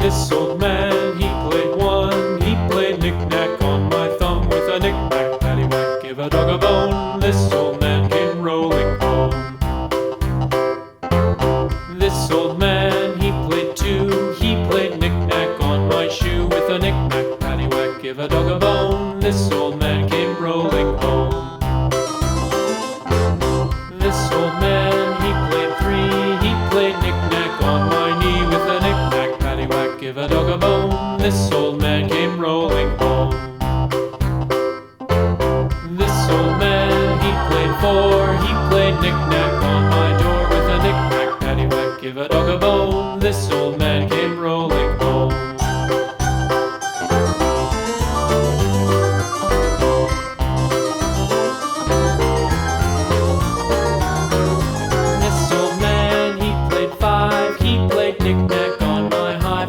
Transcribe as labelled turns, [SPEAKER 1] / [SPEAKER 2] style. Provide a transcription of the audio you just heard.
[SPEAKER 1] This old man, he played one. He played knick-knack on my thumb. With a knick-knack, paddywhack, give a dog a bone. This old man came rolling home. This old man, he played two. He played knick-knack on my shoe. With a knick-knack, paddywhack, give a dog a bone. This old man came rolling home. This old man, he played three. He played knick-knack on my knee. With a knick-knack, paddywhack, give a dog a bone. This old man came rolling home. This old man, he played four. He played knick-knack on my door. With a knick-knack, paddywhack, give a dog a bone.